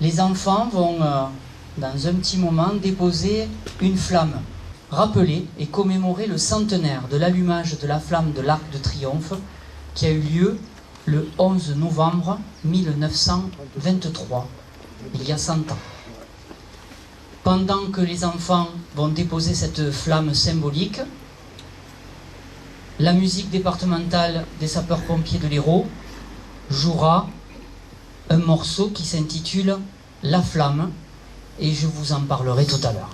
les enfants vont, dans un petit moment, déposer une flamme, rappeler et commémorer le centenaire de l'allumage de la flamme de l'Arc de Triomphe qui a eu lieu le 11 novembre 1923, il y a 100 ans. Pendant que les enfants vont déposer cette flamme symbolique, la musique départementale des sapeurs-pompiers de l'Hérault jouera un morceau qui s'intitule « La flamme » et je vous en parlerai tout à l'heure.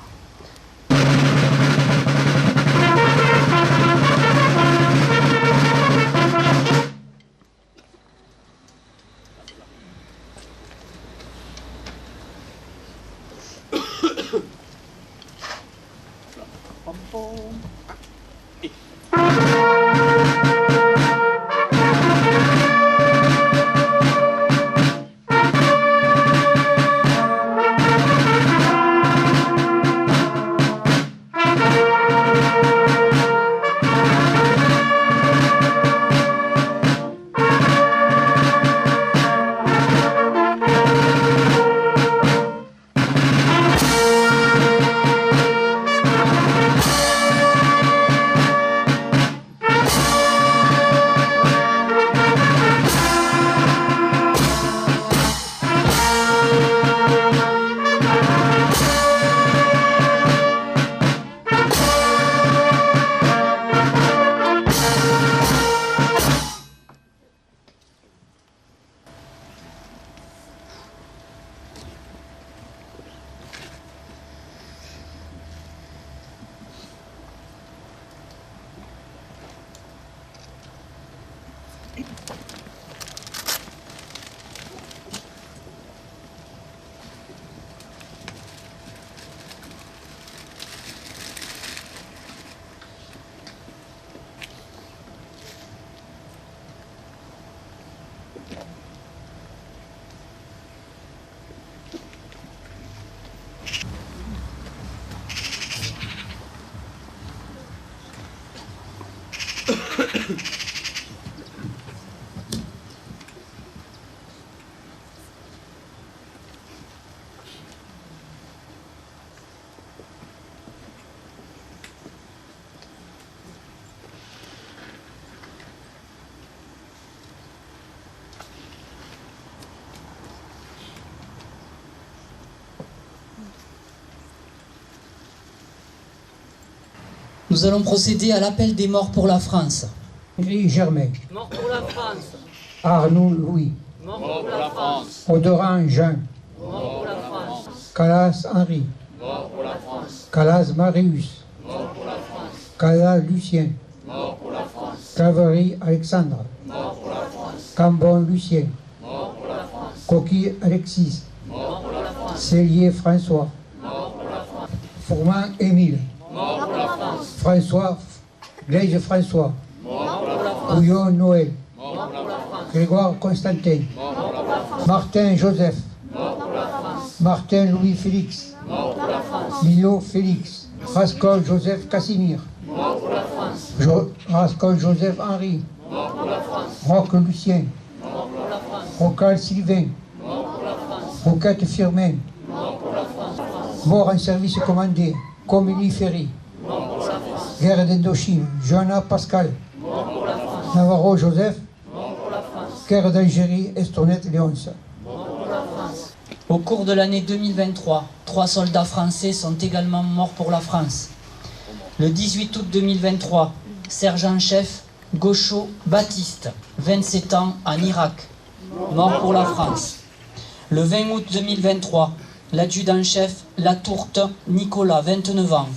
Nous allons procéder à l'appel des morts pour la France. Germain. Mort pour la France. Arnaud Louis. Mort pour la France. Audoran Jean. Mort pour la France. Calas Henri. Mort pour la France. Calas Marius. Mort pour la France. Calas Lucien. Mort pour la France. Cavary Alexandre. Mort pour la France. Cambon Lucien. Mort pour la France. Coquille Alexis. Mort pour la France. Cellier François. Mort pour la France. Fourman Émile. Mort pour la France. François Blaise François. Mort pour la France. Couillon Noël. Mort pour la France. Grégoire Constantin. Mort pour la France. Martin Joseph. Mort pour la France. Martin Louis Félix. Mort pour la France. Milo Félix. Rascol Joseph Casimir. Mort pour la France. Rascol Joseph Henri. Mort pour la France. Roque Lucien. Mort pour la France. Rocal Sylvain. Mort pour la France. Roquette Firmin. Mort pour la France. Mort en service commandé. Comélie Ferry. Mort pour la France. Guerre d'Indochine. Johanna Pascal. Mort pour la France. Navarro Joseph. Mort pour la France. Guerre d'Algérie. Estonette Léonce. Mort pour la France. Au cours de l'année 2023, 3 soldats français sont également morts pour la France. Le 18 août 2023, sergent-chef Gaucho Baptiste, 27 ans, en Irak, mort pour la France. Le 20 août 2023, l'adjudant-chef Latourte Nicolas, 29 ans,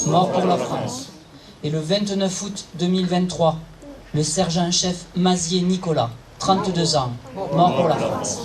mort pour la France. Et le 29 août 2023, le sergent-chef Mazier Nicolas, 32 ans, mort pour la France.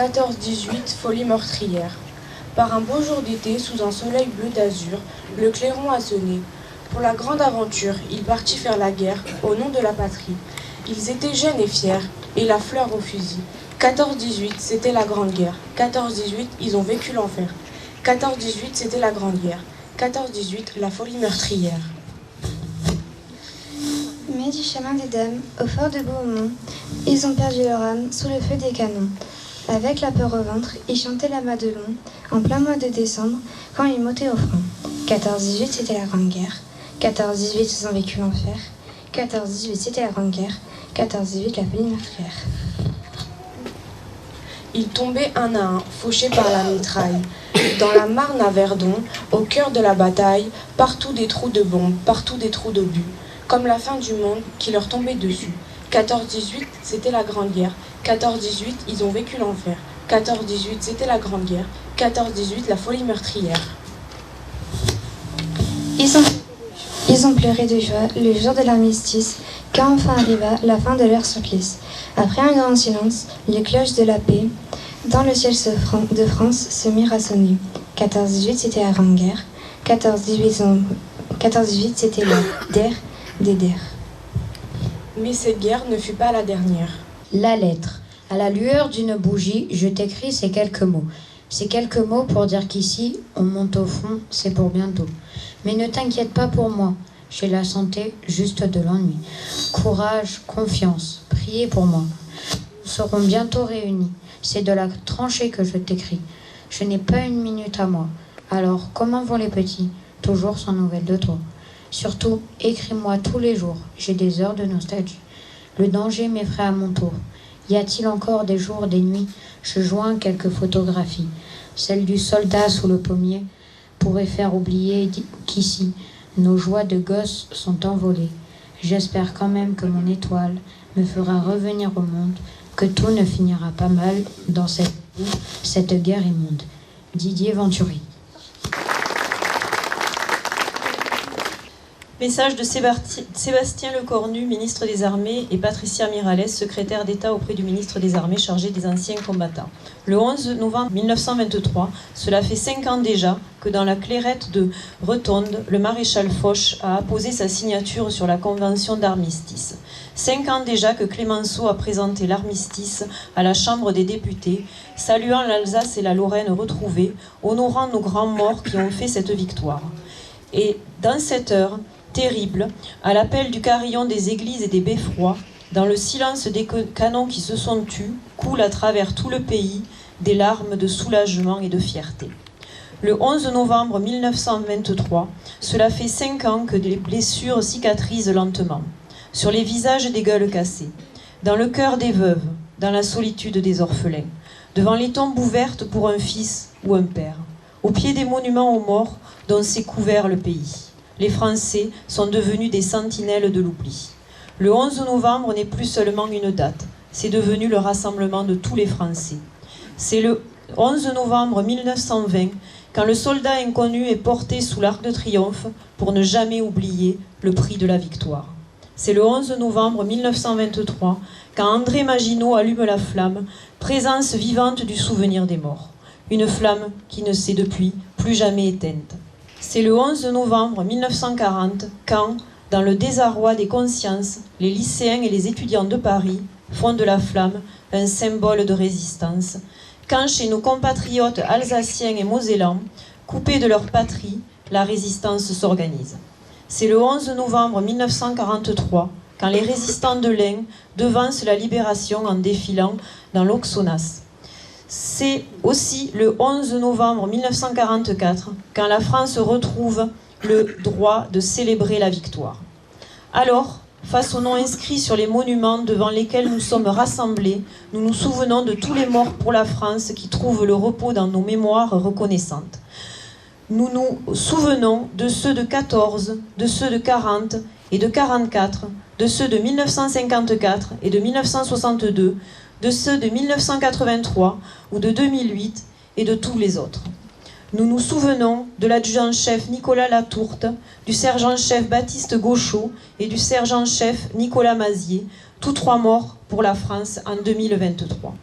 14-18, folie meurtrière. Par un beau jour d'été, sous un soleil bleu d'azur, le clairon a sonné. Pour la grande aventure, il partit faire la guerre au nom de la patrie. Ils étaient jeunes et fiers, et la fleur au fusil. 14-18, c'était la Grande Guerre. 14-18, ils ont vécu l'enfer. 14-18, c'était la Grande Guerre. 14-18, la folie meurtrière. Mais du chemin des dames, au fort de Beaumont, ils ont perdu leur âme sous le feu des canons. Avec la peur au ventre, ils chantaient la Madelon, en plein mois de décembre, quand ils montaient au front. 14-18, c'était la Grande Guerre. 14-18, ils ont vécu l'enfer. 14-18, c'était la Grande Guerre. 14-18, la folie meurtrière. Ils tombaient un à un, fauchés par la mitraille. Dans la Marne à Verdon, au cœur de la bataille, partout des trous de bombes, partout des trous d'obus, comme la fin du monde qui leur tombait dessus. 14-18, c'était la Grande Guerre. 14-18, ils ont vécu l'enfer. 14-18, c'était la Grande Guerre. 14-18, la folie meurtrière. Ils ont pleuré de joie le jour de l'armistice, quand enfin arriva la fin de leur supplice. Après un grand silence, les cloches de la paix, dans le ciel de France, se mirent à sonner. 14-18, c'était la Grande Guerre. 14-18, c'était la der des der. Mais cette guerre ne fut pas la dernière. La lettre. À la lueur d'une bougie, je t'écris ces quelques mots. Ces quelques mots pour dire qu'ici, on monte au front, c'est pour bientôt. Mais ne t'inquiète pas pour moi, j'ai la santé, juste de l'ennui. Courage, confiance, priez pour moi. Nous serons bientôt réunis. C'est de la tranchée que je t'écris. Je n'ai pas une minute à moi. Alors, comment vont les petits? Toujours sans nouvelles de toi. Surtout, écris-moi tous les jours. J'ai des heures de nostalgie. Le danger m'effraie à mon tour. Y a-t-il encore des jours, des nuits? Je joins quelques photographies. Celle du soldat sous le pommier pourrait faire oublier qu'ici, nos joies de gosses sont envolées. J'espère quand même que mon étoile me fera revenir au monde, que tout ne finira pas mal dans cette guerre immonde. Didier Venturi. Message de Sébastien Lecornu, ministre des Armées, et Patricia Miralles, secrétaire d'État auprès du ministre des Armées chargé des anciens combattants. Le 11 novembre 1923, cela fait 5 ans déjà que dans la clairette de Retonde, le maréchal Foch a apposé sa signature sur la convention d'armistice. 5 ans déjà que Clémenceau a présenté l'armistice à la Chambre des députés, saluant l'Alsace et la Lorraine retrouvées, honorant nos grands morts qui ont fait cette victoire. Et dans cette heure terrible, à l'appel du carillon des églises et des beffrois, dans le silence des canons qui se sont tus, coulent à travers tout le pays des larmes de soulagement et de fierté. Le 11 novembre 1923, cela fait 5 ans que des blessures cicatrisent lentement, sur les visages des gueules cassées, dans le cœur des veuves, dans la solitude des orphelins, devant les tombes ouvertes pour un fils ou un père, au pied des monuments aux morts dont s'est couvert le pays. Les Français sont devenus des sentinelles de l'oubli. Le 11 novembre n'est plus seulement une date, c'est devenu le rassemblement de tous les Français. C'est le 11 novembre 1920, quand le soldat inconnu est porté sous l'Arc de Triomphe pour ne jamais oublier le prix de la victoire. C'est le 11 novembre 1923, quand André Maginot allume la flamme, présence vivante du souvenir des morts. Une flamme qui ne s'est depuis plus jamais éteinte. C'est le 11 novembre 1940 quand, dans le désarroi des consciences, les lycéens et les étudiants de Paris font de la flamme un symbole de résistance, quand chez nos compatriotes alsaciens et mosellans, coupés de leur patrie, la résistance s'organise. C'est le 11 novembre 1943 quand les résistants de l'Ain devancent la libération en défilant dans l'Oxonas. C'est aussi le 11 novembre 1944 quand la France retrouve le droit de célébrer la victoire. Alors, face aux noms inscrits sur les monuments devant lesquels nous sommes rassemblés, nous nous souvenons de tous les morts pour la France qui trouvent le repos dans nos mémoires reconnaissantes. Nous nous souvenons de ceux de 14, de ceux de 40 et de 44, de ceux de 1954 et de 1962, de ceux de 1983 ou de 2008 et de tous les autres. Nous nous souvenons de l'adjudant-chef Nicolas Latourte, du sergent-chef Baptiste Gauchot et du sergent-chef Nicolas Mazier, tous 3 morts pour la France en 2023.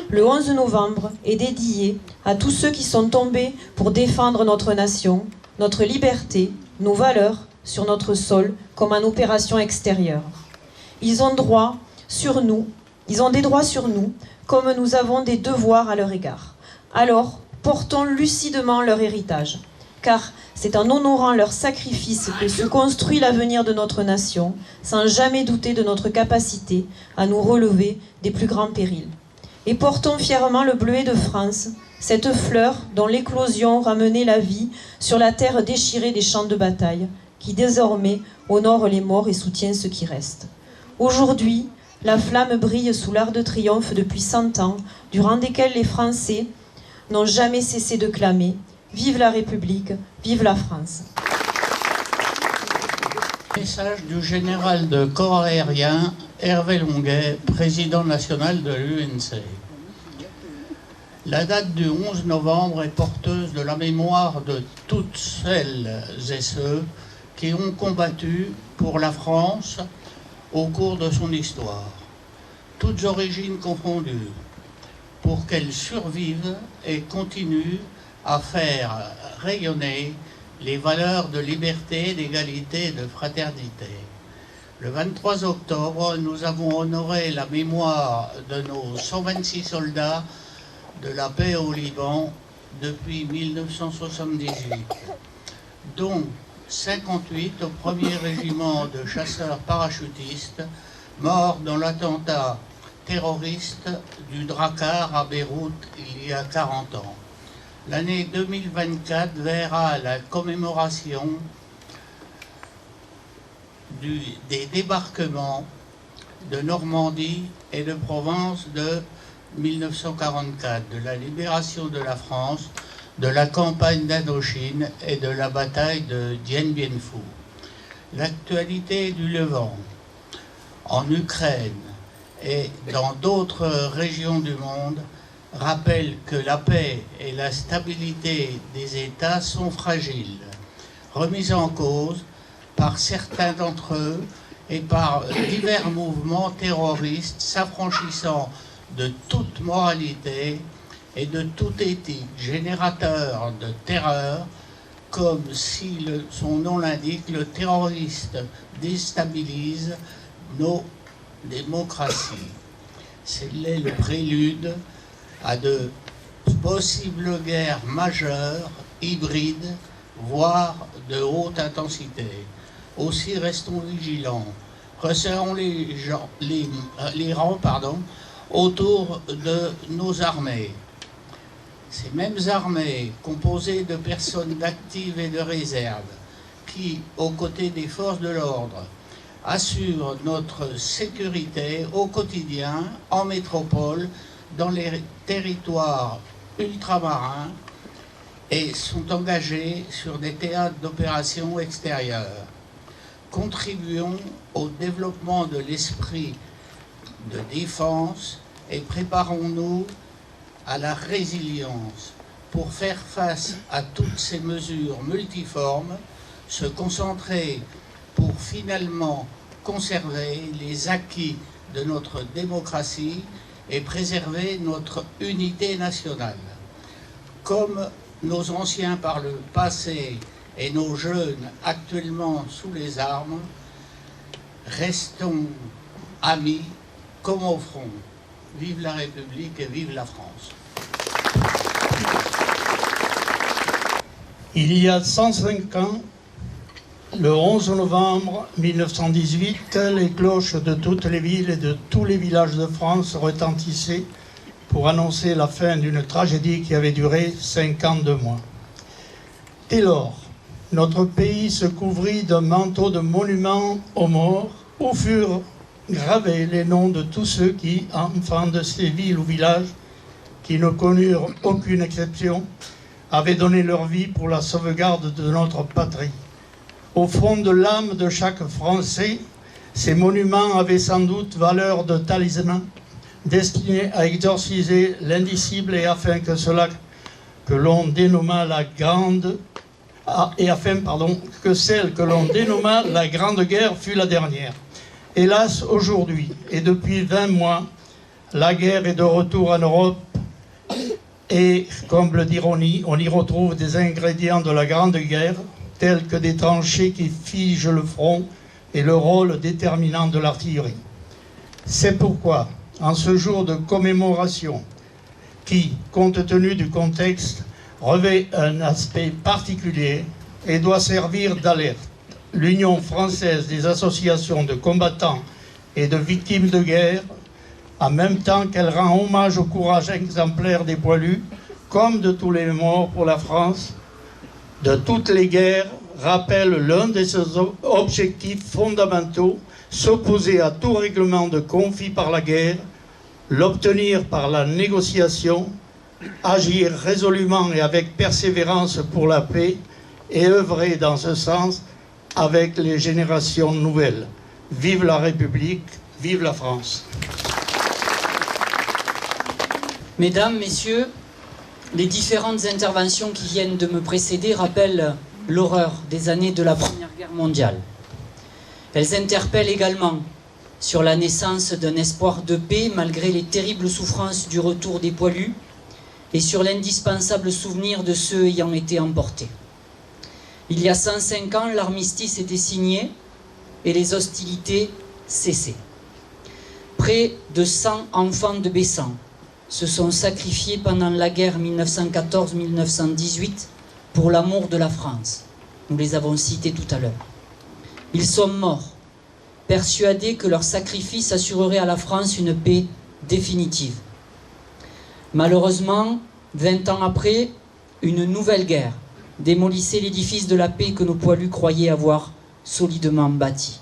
Le 11 novembre est dédié à tous ceux qui sont tombés pour défendre notre nation, notre liberté, nos valeurs sur notre sol comme en opération extérieure. Ils ont des droits sur nous, comme nous avons des devoirs à leur égard. Alors, portons lucidement leur héritage, car c'est en honorant leur sacrifice que se construit l'avenir de notre nation, sans jamais douter de notre capacité à nous relever des plus grands périls. Et portons fièrement le bleuet de France, cette fleur dont l'éclosion ramenait la vie sur la terre déchirée des champs de bataille, qui désormais honore les morts et soutient ceux qui restent. Aujourd'hui, la flamme brille sous l'Arc de Triomphe depuis 100 ans, durant lesquels les Français n'ont jamais cessé de clamer « Vive la République, vive la France ». Message du général de corps aérien Hervé Longuet, président national de l'UNC. La date du 11 novembre est porteuse de la mémoire de toutes celles et ceux qui ont combattu pour la France au cours de son histoire, toutes origines confondues, pour qu'elle survive et continue à faire rayonner les valeurs de liberté, d'égalité et de fraternité. Le 23 octobre, nous avons honoré la mémoire de nos 126 soldats de la paix au Liban depuis 1978, dont 58 au 1er régiment de chasseurs parachutistes morts dans l'attentat terroriste du Drakkar à Beyrouth il y a 40 ans. L'année 2024 verra la commémoration des débarquements de Normandie et de Provence de 1944, de la libération de la France, de la campagne d'Indochine et de la bataille de Dien Bien Phu. L'actualité du Levant, en Ukraine et dans d'autres régions du monde, rappelle que la paix et la stabilité des États sont fragiles, remises en cause par certains d'entre eux et par divers mouvements terroristes s'affranchissant de toute moralité et de toute éthique, générateur de terreur, comme si son nom l'indique, le terroriste déstabilise nos démocraties. C'est le prélude à de possibles guerres majeures, hybrides, voire de haute intensité. Aussi restons vigilants, resserrons les rangs autour de nos armées. Ces mêmes armées, composées de personnes actives et de réserve, qui, aux côtés des forces de l'ordre, assurent notre sécurité au quotidien, en métropole, dans les territoires ultramarins et sont engagés sur des théâtres d'opérations extérieures. Contribuons au développement de l'esprit de défense et préparons-nous à la résilience pour faire face à toutes ces mesures multiformes, se concentrer pour finalement conserver les acquis de notre démocratie et préserver notre unité nationale. Comme nos anciens par le passé et nos jeunes actuellement sous les armes, restons amis comme au front. Vive la République et vive la France. Il y a 105 ans, le 11 novembre 1918, les cloches de toutes les villes et de tous les villages de France retentissaient pour annoncer la fin d'une tragédie qui avait duré 52 mois. Dès lors, notre pays se couvrit d'un manteau de monuments aux morts où furent gravés les noms de tous ceux qui, enfants de ces villes ou villages, qui ne connurent aucune exception, avaient donné leur vie pour la sauvegarde de notre patrie. Au fond de l'âme de chaque Français, ces monuments avaient sans doute valeur de talisman, destiné à exorciser l'indicible et afin que cela que l'on dénomma la grande que celle que l'on dénomma la Grande Guerre fut la dernière. Hélas, aujourd'hui, et depuis 20 mois, la guerre est de retour en Europe et, comble d'ironie, on y retrouve des ingrédients de la Grande Guerre, tels que des tranchées qui figent le front et le rôle déterminant de l'artillerie. C'est pourquoi, en ce jour de commémoration, qui, compte tenu du contexte, revêt un aspect particulier et doit servir d'alerte, l'Union française des associations de combattants et de victimes de guerre, en même temps qu'elle rend hommage au courage exemplaire des poilus, comme de tous les morts pour la France, de toutes les guerres, rappelle l'un de ses objectifs fondamentaux, s'opposer à tout règlement de conflit par la guerre, l'obtenir par la négociation, agir résolument et avec persévérance pour la paix et œuvrer dans ce sens avec les générations nouvelles. Vive la République, vive la France. Mesdames, Messieurs, les différentes interventions qui viennent de me précéder rappellent l'horreur des années de la Première Guerre mondiale. Elles interpellent également sur la naissance d'un espoir de paix malgré les terribles souffrances du retour des poilus et sur l'indispensable souvenir de ceux ayant été emportés. Il y a 105 ans, l'armistice était signé et les hostilités cessaient. Près de 100 enfants de Bessan se sont sacrifiés pendant la guerre 1914-1918 pour l'amour de la France. Nous les avons cités tout à l'heure. Ils sont morts, persuadés que leur sacrifice assurerait à la France une paix définitive. Malheureusement, 20 ans après, une nouvelle guerre démolissait l'édifice de la paix que nos poilus croyaient avoir solidement bâti.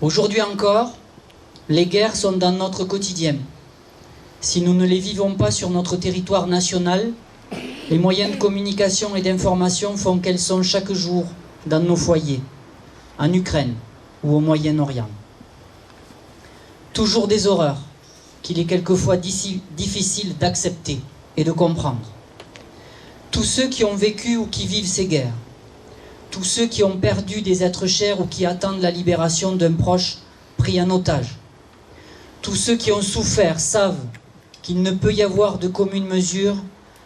Aujourd'hui encore, les guerres sont dans notre quotidien. Si nous ne les vivons pas sur notre territoire national, les moyens de communication et d'information font qu'elles sont chaque jour dans nos foyers, en Ukraine ou au Moyen-Orient. Toujours des horreurs qu'il est quelquefois difficile d'accepter et de comprendre. Tous ceux qui ont vécu ou qui vivent ces guerres, tous ceux qui ont perdu des êtres chers ou qui attendent la libération d'un proche pris en otage, tous ceux qui ont souffert savent qu'il ne peut y avoir de commune mesure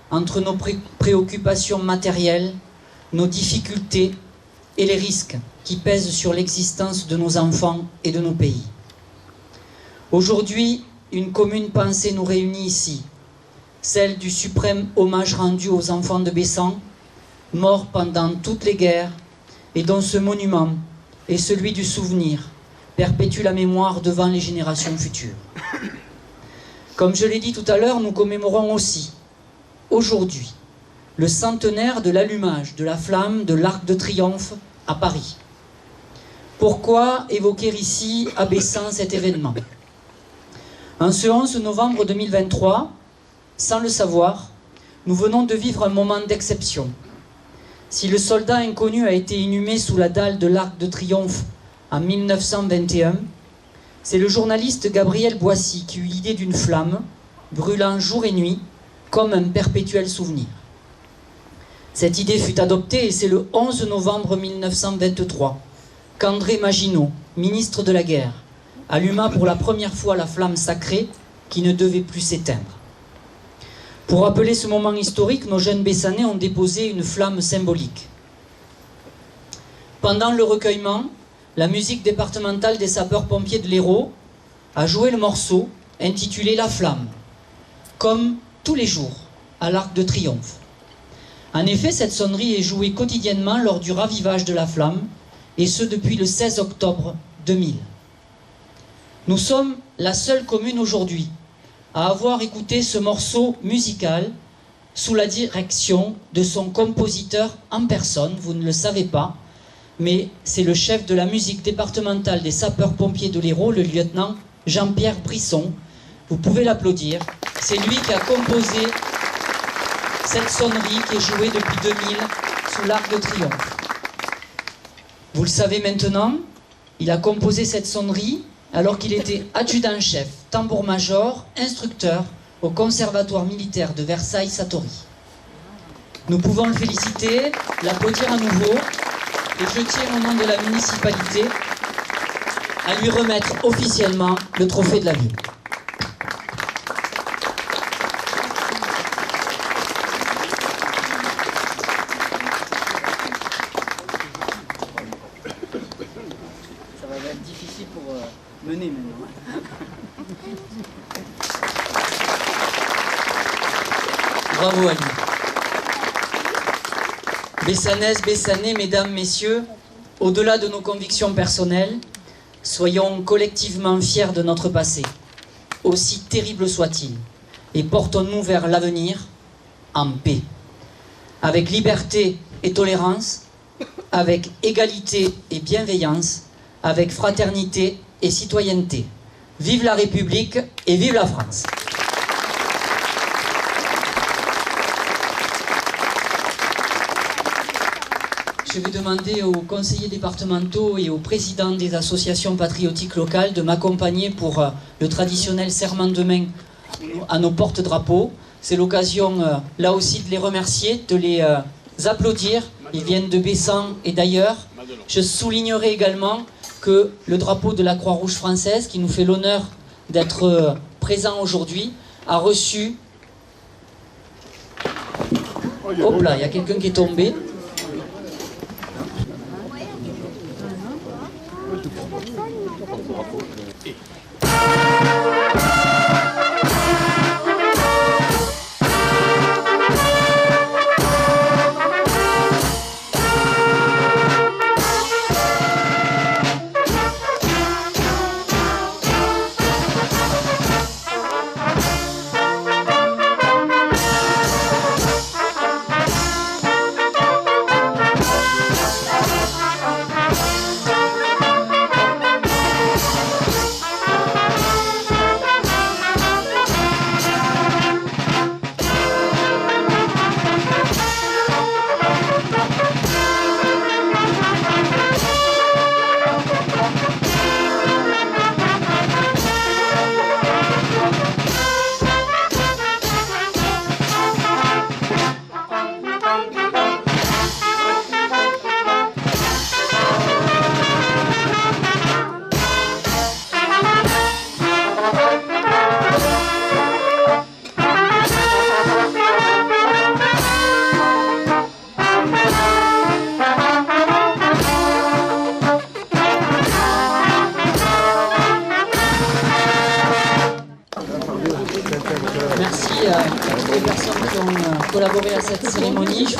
entre nos préoccupations matérielles, nos difficultés et les risques qui pèsent sur l'existence de nos enfants et de nos pays. Aujourd'hui, une commune pensée nous réunit ici, celle du suprême hommage rendu aux enfants de Bessan, morts pendant toutes les guerres, et dont ce monument est celui du souvenir, perpétue la mémoire devant les générations futures. Comme je l'ai dit tout à l'heure, nous commémorons aussi, aujourd'hui, le centenaire de l'allumage de la flamme de l'Arc de Triomphe à Paris. Pourquoi évoquer ici, à Bessan, cet événement? En ce 11 novembre 2023, sans le savoir, nous venons de vivre un moment d'exception. Si le soldat inconnu a été inhumé sous la dalle de l'Arc de Triomphe en 1921, c'est le journaliste Gabriel Boissy qui eut l'idée d'une flamme, brûlant jour et nuit, comme un perpétuel souvenir. Cette idée fut adoptée et c'est le 11 novembre 1923 qu'André Maginot, ministre de la Guerre, alluma pour la première fois la flamme sacrée qui ne devait plus s'éteindre. Pour rappeler ce moment historique, nos jeunes Bessanais ont déposé une flamme symbolique. Pendant le recueillement, la musique départementale des sapeurs-pompiers de l'Hérault a joué le morceau intitulé « La Flamme », comme tous les jours à l'Arc de Triomphe. En effet, cette sonnerie est jouée quotidiennement lors du ravivage de la flamme, et ce depuis le 16 octobre 2000. Nous sommes la seule commune aujourd'hui à avoir écouté ce morceau musical sous la direction de son compositeur en personne. Vous ne le savez pas, mais c'est le chef de la musique départementale des sapeurs-pompiers de l'Hérault, le lieutenant Jean-Pierre Brisson. Vous pouvez l'applaudir. C'est lui qui a composé cette sonnerie qui est jouée depuis 2000 sous l'Arc de Triomphe. Vous le savez maintenant, il a composé cette sonnerie alors qu'il était adjudant-chef, tambour-major, instructeur au Conservatoire militaire de Versailles-Satory. Nous pouvons le féliciter, l'applaudir à nouveau, et je tiens au nom de la municipalité à lui remettre officiellement le trophée de la ville. va être difficile pour mener maintenant. Bravo Ali. Bessanaises, Bessanais, mesdames, messieurs, au-delà de nos convictions personnelles, soyons collectivement fiers de notre passé, aussi terrible soit-il, et portons-nous vers l'avenir en paix, avec liberté et tolérance, avec égalité et bienveillance, avec fraternité et citoyenneté. Vive la République et vive la France! Je vais demander aux conseillers départementaux et aux présidents des associations patriotiques locales de m'accompagner pour le traditionnel serment de main à nos porte-drapeaux. C'est l'occasion, là aussi, de les remercier, de les applaudir. Ils viennent de Bessan et d'ailleurs. Je soulignerai également que le drapeau de la Croix-Rouge française, qui nous fait l'honneur d'être présent aujourd'hui, a reçu... Hop là, il y a quelqu'un qui est tombé. Merci à toutes les personnes qui ont collaboré à cette cérémonie.